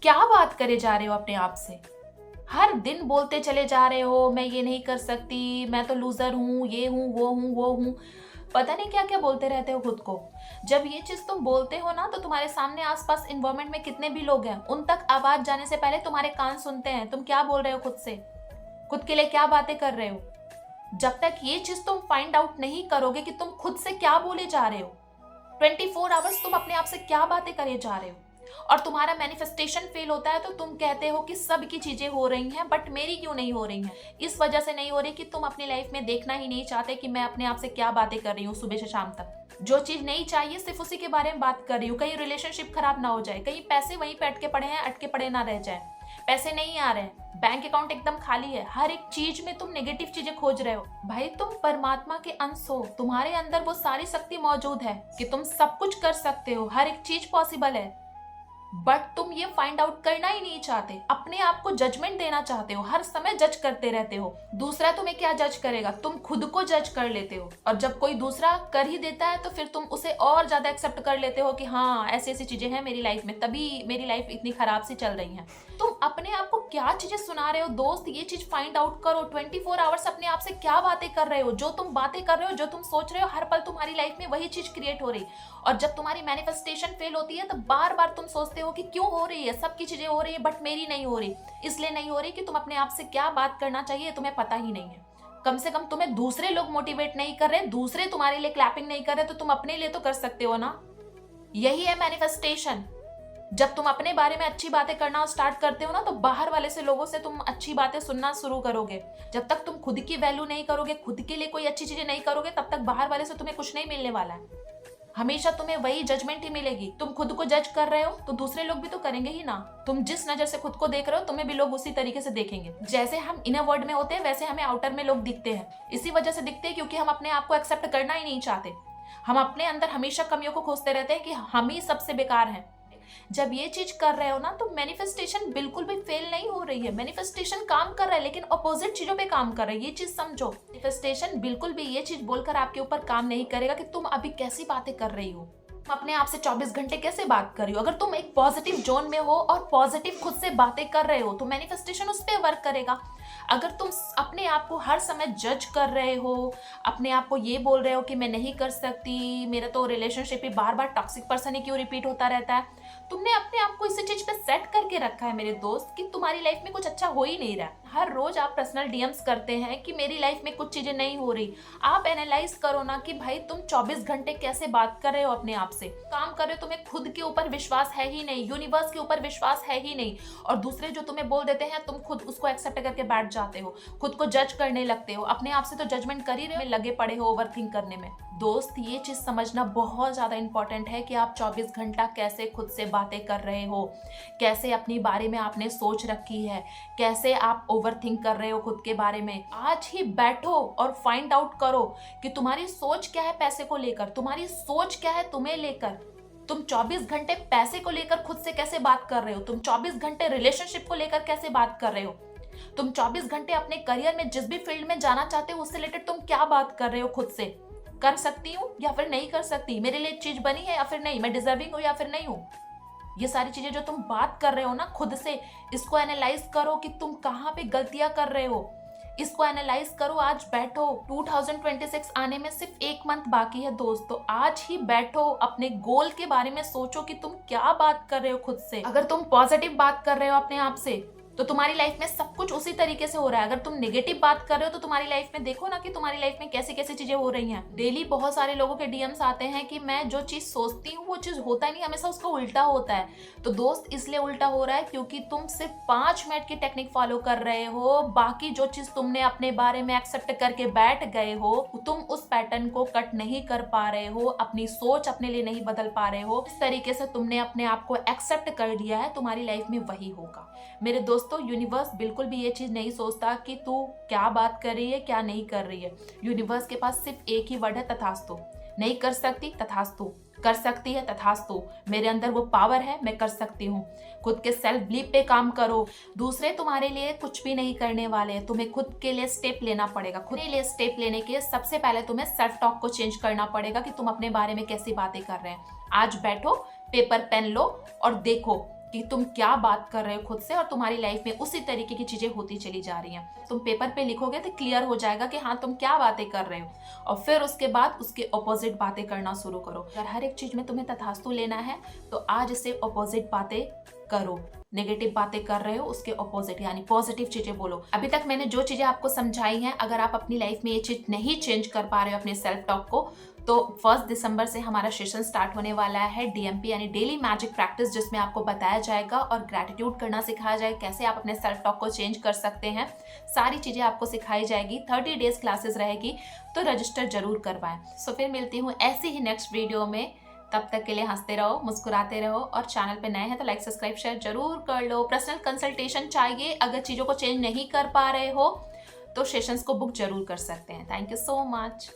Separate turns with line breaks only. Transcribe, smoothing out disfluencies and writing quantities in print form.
क्या बात करे जा रहे हो अपने आप से? हर दिन बोलते चले जा रहे हो, मैं ये नहीं कर सकती, मैं तो लूज़र हूँ, ये हूँ, वो हूँ। पता नहीं क्या-क्या बोलते रहते हो खुद को। जब ये चीज़ तुम बोलते हो ना, तो तुम्हारे सामने आस-पास एनवायरनमेंट में कितने भी लोग हैं, उन तक आवाज़ जाने से पहले तुम्हारे कान सुनते हैं। तुम क्या बोल रहे हो खुद से? खुद के लिए क्या बातें कर रहे हो? जब तक ये चीज़ तुम फाइंड आउट नहीं करोगे कि तुम खुद से क्या बोले जा रहे हो, 24 आवर्स तुम अपने आप से क्या बातें करे जा रहे हो, और तुम्हारा मैनिफेस्टेशन फेल होता है तो तुम कहते हो कि सबकी चीजें हो रही हैं बट मेरी क्यों नहीं हो रही हैं। इस वजह से नहीं हो रही कि तुम अपनी लाइफ में देखना ही नहीं चाहते कि मैं अपने आप से क्या बातें कर रही हूँ सुबह से शाम तक। जो चीज नहीं चाहिए सिर्फ उसी के बारे में बात कर रही हूँ। कहीं रिलेशनशिप खराब ना हो जाए, कहीं पैसे वहीं पे अटके पड़े हैं, अटके पड़े ना रह जाए, पैसे नहीं आ रहे हैं, बैंक अकाउंट एकदम खाली है, हर एक चीज में तुम नेगेटिव चीजें खोज रहे हो। भाई तुम परमात्मा के अंश हो, तुम्हारे अंदर वो सारी शक्ति मौजूद है कि तुम सब कुछ कर सकते हो, हर एक चीज पॉसिबल है। बट तुम ये फाइंड आउट करना ही नहीं चाहते, अपने आप को जजमेंट देना चाहते हो, हर समय जज करते रहते हो। दूसरा तुम्हें क्या जज करेगा, तुम खुद को जज कर लेते हो, और जब कोई दूसरा कर ही देता है तो फिर तुम उसे और ज्यादा एक्सेप्ट कर लेते हो कि हाँ ऐसी ऐसी चीजें हैं मेरी लाइफ में, तभी मेरी लाइफ इतनी खराब सी चल रही है। तुम अपने आप को क्या चीजें सुना रहे हो दोस्त, ये चीज फाइंड आउट करो। 24 आवर्स अपने आप से क्या बातें कर रहे हो, जो तुम बातें कर रहे हो, जो तुम सोच रहे हो, हर पल तुम्हारी लाइफ में वही चीज क्रिएट हो रही। और जब तुम्हारी मैनिफेस्टेशन फेल होती है तो बार बार तुम सोचते हो कि क्यों हो रही है, सबकी चीजें हो रही है बट मेरी नहीं हो रही। इसलिए नहीं हो रही कि तुम अपने आप से क्या बात करना चाहिए तुम्हें पता ही नहीं है। कम से कम तुम्हें दूसरे लोग मोटिवेट नहीं कर रहे, दूसरे तुम्हारे लिए क्लैपिंग नहीं कर रहे, तो तुम अपने लिए तो कर सकते हो ना। यही है मैनिफेस्टेशन। जब तुम अपने बारे में अच्छी बातें करना स्टार्ट करते हो ना, तो बाहर वाले से लोगों से तुम अच्छी बातें सुनना शुरू करोगे। जब तक तुम खुद की वैल्यू नहीं करोगे, खुद के लिए कोई अच्छी चीजें नहीं करोगे, तब तक बाहर वाले से तुम्हें कुछ नहीं मिलने वाला है। हमेशा तुम्हें वही जजमेंट ही मिलेगी। तुम खुद को जज कर रहे हो तो दूसरे लोग भी तो करेंगे ही ना। तुम जिस नजर से खुद को देख रहे हो तुम्हें भी लोग उसी तरीके से देखेंगे। जैसे हम इनर वर्ल्ड में होते हैं वैसे हमें आउटर में लोग दिखते हैं। इसी वजह से दिखते हैं क्योंकि हम अपने आप को एक्सेप्ट करना ही नहीं चाहते। हम अपने अंदर हमेशा कमियों को खोजते रहते हैं कि हम ही सबसे बेकार हैं। जब ये चीज कर रहे हो ना, तो मैनिफेस्टेशन बिल्कुल भी फेल नहीं हो रही है। मैनिफेस्टेशन काम कर रहा है, लेकिन अपोजिट चीजों पे काम कर रहा है, ये चीज समझो। मैनिफेस्टेशन बिल्कुल भी ये चीज बोलकर आपके ऊपर काम नहीं करेगा कि तुम अभी कैसी बातें कर रही हो, तुम अपने आप से 24 घंटे कैसे बात कर रही हो। अगर तुम एक पॉजिटिव जोन में हो और पॉजिटिव खुद से बातें कर रहे हो तो मैनिफेस्टेशन उस पर वर्क करेगा। अगर तुम अपने आप को हर समय जज कर रहे हो, अपने आप को ये बोल रहे हो कि मैं नहीं कर सकती, मेरा तो रिलेशनशिप ही बार बार टॉक्सिक पर्सन ही क्यों रिपीट होता रहता है, तुमने अपने आप को इसी चीज पे सेट करके रखा है मेरे दोस्त कि तुम्हारी लाइफ में कुछ अच्छा हो ही नहीं रहा। हर रोज आप पर्सनल डीएम्स करते हैं कि मेरी लाइफ में कुछ चीजें नहीं हो रही। आप एनालाइज करो ना कि भाई तुम 24 घंटे कैसे बात कर रहे हो अपने आप से, काम कर रहे हो, तुम्हें खुद के ऊपर विश्वास है ही नहीं, यूनिवर्स के ऊपर विश्वास है ही नहीं, और दूसरे जो तुम्हें बोल देते हैं तुम खुद उसको एक्सेप्ट करके बैठ जाते हो, खुद को जज करने लगते हो। अपने आप से तो जजमेंट कर ही रहे हो, लगे पड़े हो ओवरथिंक करने में। दोस्त ये चीज समझना बहुत ज्यादा इंपॉर्टेंट है कि आप 24 घंटा कैसे खुद से बातें कर रहे हो, कैसे अपनी बारे में आपने सोच रखी है, कैसे आप ओवरथिंक कर रहे हो खुद के बारे में। आज ही बैठो और फाइंड आउट करो कि तुम्हारी सोच क्या है पैसे को लेकर, तुम्हारी सोच क्या है तुम्हें लेकर। तुम 24 घंटे पैसे को लेकर खुद से कैसे बात कर रहे हो, तुम 24 घंटे रिलेशनशिप को लेकर कैसे बात कर रहे हो, तुम 24 घंटे अपने करियर में जिस भी फील्ड में जाना चाहते हो उससे रिलेटेड तुम क्या बात कर रहे हो खुद से। कर सकती हूँ या फिर नहीं कर सकती, मेरे लिए चीज बनी है या फिर नहीं, मैं डिजर्विंग हूँ या फिर नहीं हूँ। ये सारी चीजें जो तुम बात कर रहे हो ना खुद से, इसको एनालाइज करो कि तुम कहाँ पे गलतियां कर रहे हो। इसको एनालाइज करो, आज बैठो। 2026 आने में सिर्फ 1 मंथ बाकी है दोस्तों, आज ही बैठो, अपने गोल के बारे में सोचो कि तुम क्या बात कर रहे हो खुद से। अगर तुम पॉजिटिव बात कर रहे हो अपने आप से तो तुम्हारी लाइफ में सब कुछ उसी तरीके से हो रहा है। अगर तुम नेगेटिव बात कर रहे हो तो तुम्हारी लाइफ में देखो ना कि तुम्हारी लाइफ में कैसी कैसी चीजें हो रही हैं। डेली बहुत सारे लोगों के डीएम्स आते हैं कि मैं जो चीज सोचती हूँ वो चीज होता ही नहीं, हमेशा उसका उल्टा होता है। तो दोस्त इसलिए उल्टा हो रहा है क्योंकि तुम सिर्फ 5 मिनट की टेक्निक फॉलो कर रहे हो, बाकी जो चीज तुमने अपने बारे में एक्सेप्ट करके बैठ गए हो तुम उस पैटर्न को कट नहीं कर पा रहे हो, अपनी सोच अपने लिए नहीं बदल पा रहे हो। इस तरीके से तुमने अपने आप को एक्सेप्ट कर लिया है, तुम्हारी लाइफ में वही होगा। मेरे दोस्तों, यूनिवर्स बिल्कुल भी ये चीज नहीं सोचता कि तू क्या बात कर रही है क्या नहीं कर रही है। यूनिवर्स के पास सिर्फ एक ही वर्ड है, तथास्तु। नहीं कर सकती, तथास्तु। कर सकती है, तथास्तु। मेरे अंदर वो पावर है, मैं कर सकती हूँ। खुद के सेल्फ बिलीफ पे काम करो। दूसरे तुम्हारे लिए कुछ भी नहीं करने वाले हैं, तुम्हें खुद के लिए स्टेप लेना पड़ेगा। खुद के लिए स्टेप लेने के लिए सबसे पहले तुम्हें सेल्फ टॉक को चेंज करना पड़ेगा कि तुम अपने बारे में कैसी बातें कर रहे हैं। आज बैठो, पेपर पेन लो और देखो कि तुम क्या बात कर रहे हो खुद से, और तुम्हारी लाइफ में उसी तरीके की चीजें होती चली जा रही हैं। तुम पेपर पे लिखोगे तो क्लियर हो जाएगा कि हाँ तुम क्या बातें कर रहे हो, और फिर उसके बाद उसके ऑपोजिट बातें करना शुरू करो। अगर हर एक चीज में तुम्हें तथास्तु लेना है तो आज से ऑपोजिट बातें करो। नेगेटिव बातें कर रहे हो उसके ऑपोजिट यानी पॉजिटिव चीजें बोलो। अभी तक मैंने जो चीजें आपको समझाई हैं, अगर आप अपनी लाइफ में ये चीज नहीं चेंज कर पा रहे हो अपने सेल्फ टॉक को, तो 1 दिसंबर से हमारा सेशन स्टार्ट होने वाला है DMP यानी डेली मैजिक प्रैक्टिस, जिसमें आपको बताया जाएगा और ग्रैटिट्यूड करना सिखाया जाएगा, कैसे आप अपने सेल्फ टॉक को चेंज कर सकते हैं। सारी चीजें आपको सिखाई जाएगी। 30 डेज क्लासेस रहेगी, तो रजिस्टर जरूर करवाएं। सो फिर मिलती हूँ ऐसी ही नेक्स्ट वीडियो में। तब तक के लिए हंसते रहो, मुस्कुराते रहो, और चैनल पे नए हैं तो लाइक सब्सक्राइब शेयर जरूर कर लो। पर्सनल कंसल्टेशन चाहिए, अगर चीज़ों को चेंज नहीं कर पा रहे हो तो सेशंस को बुक जरूर कर सकते हैं। Thank you so much.